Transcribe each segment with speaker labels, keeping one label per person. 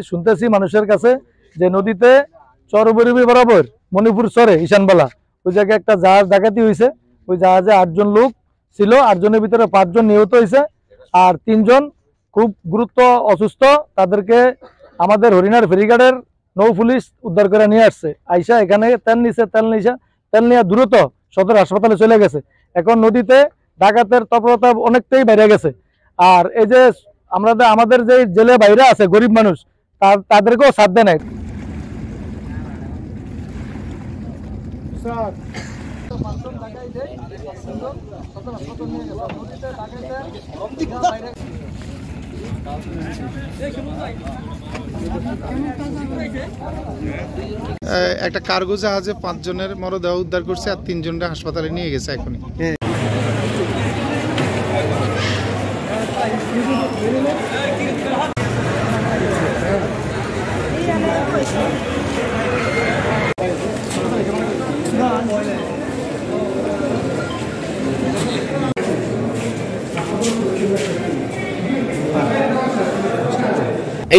Speaker 1: শুনতেছি মানুষের কাছে যে নদীতে চরবরিবি বরাবর মণিপুর চরে ঈশানবালা ওই জায়গায় একটা জাহাজ ডাকাতি হয়েছে। ওই জাহাজে 8 জন লোক ছিল, 8 জনের ভিতরে 5 জন নিহত হয়েছে আর 3 জন খুব গুরুত্ব অসুস্থ। তাদেরকে আমাদের হরিণার ফেরিঘাটের নৌ পুলিশ উদ্ধার করে নিয়ে আসছে। আইসা এখানে তেল নিয়ে দ্রুত সদর হাসপাতালে চলে গেছে। এখন নদীতে ডাকাতের তৎপরতা অনেকটাই বেড়ে গেছে। আর এই যে আমাদের যে জেলে বাইরে আছে গরিব মানুষ, তাদেরকেও সাথ দেয় নাই।
Speaker 2: একটা কার্গো জাহাজে 5 জনের মরদেহ উদ্ধার করছে আর 3 জনকে হাসপাতালে নিয়ে গেছে এখনই।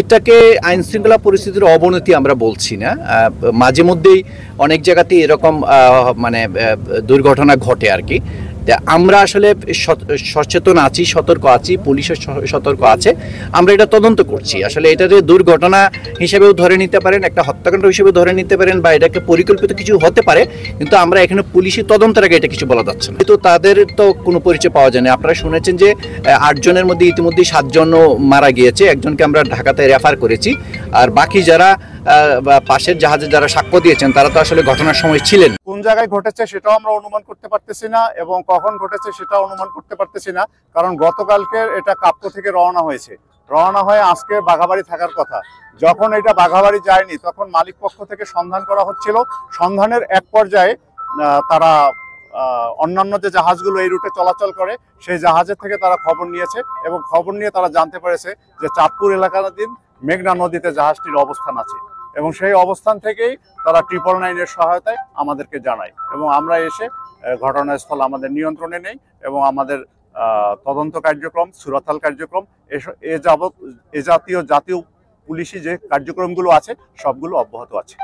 Speaker 3: এটাকে আইন শৃঙ্খলা পরিস্থিতির অবনতি আমরা বলছি না। মাঝে মধ্যেই অনেক জায়গাতেই এরকম মানে দুর্ঘটনা ঘটে আর কি। আমরা আসলে সচেতন আছি, সতর্ক আছি, পুলিশও সতর্ক আছে। আমরা এটা তদন্ত করছি। আসলে এটাতে দুর্ঘটনা হিসেবেও ধরে নিতে পারেন, একটা হত্যাকাণ্ড হিসেবে ধরে নিতে পারেন, বা এটা একটা পরিকল্পিত কিছু হতে পারে। কিন্তু আমরা এখানে পুলিশি তদন্তের আগে এটা কিছু বলা যাচ্ছে না। কিন্তু তাদের তো কোনো পরিচয় পাওয়া যায়নি। আপনারা শুনেছেন যে 8 জনের মধ্যে ইতিমধ্যে 7 জনও মারা গিয়েছে। একজনকে আমরা ঢাকাতে রেফার করেছি। আর বাকি যারা পাশের জাহাজে যারা সাক্ষ্য দিয়েছেন তারা তো আসলে ঘটনার সময় ছিলেন।
Speaker 2: কোন জায়গায় ঘটেছে সেটাও আমরা অনুমান করতে পারতেছি না, এবং কখন ঘটেছে সেটাও অনুমান করতে পারতেছি না। কারণ গতকালকে এটা কাপ্ত থেকে রওনা হয়ে আজকে বাঘাবাড়ি থাকার কথা। যখন এটা বাঘাবাড়ি যায়নি তখন মালিক পক্ষ থেকে সন্ধান করা হচ্ছিল। সন্ধানের এক পর্যায়ে তারা অন্যান্য যে জাহাজগুলো এই রুটে চলাচল করে সেই জাহাজের থেকে তারা খবর নিয়েছে, এবং খবর নিয়ে তারা জানতে পেরেছে যে চাঁদপুর এলাকাধীন মেঘনা নদীতে জাহাজটির অবস্থান আছে, এবং সেই অবস্থান থেকেই তারা 999-এর সহায়তায় আমাদেরকে জানায়, এবং আমরা এসে ঘটনাস্থল আমাদের নিয়ন্ত্রণে নেই, এবং আমাদের তদন্ত কার্যক্রম, সুরাতাল কার্যক্রম, এ জাতীয় পুলিশি যে কার্যক্রমগুলো আছে সবগুলো অব্যাহত আছে।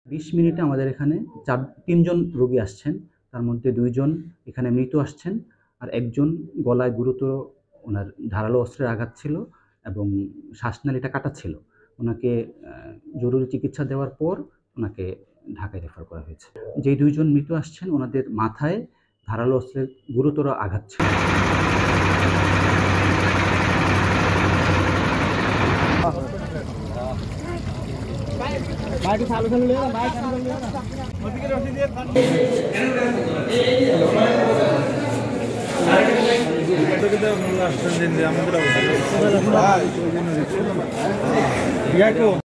Speaker 4: 20 মিনিটে আমাদের এখানে 3 জন রোগী আসছেন। তার মধ্যে 2 জন এখানে মৃত আসছেন, আর একজন গলায় গুরুতর, ওনার ধারালো অস্ত্রের আঘাত ছিল এবং শ্বাসনালীটা কাটা ছিল। ওনাকে জরুরি চিকিৎসা দেওয়ার পর ওনাকে ঢাকায় রেফার করা হয়েছে। যেই 2 জন মৃত আসছেন ওনাদের মাথায় ধারালো অস্ত্রের গুরুতর আঘাত ছিল।
Speaker 1: আমাদের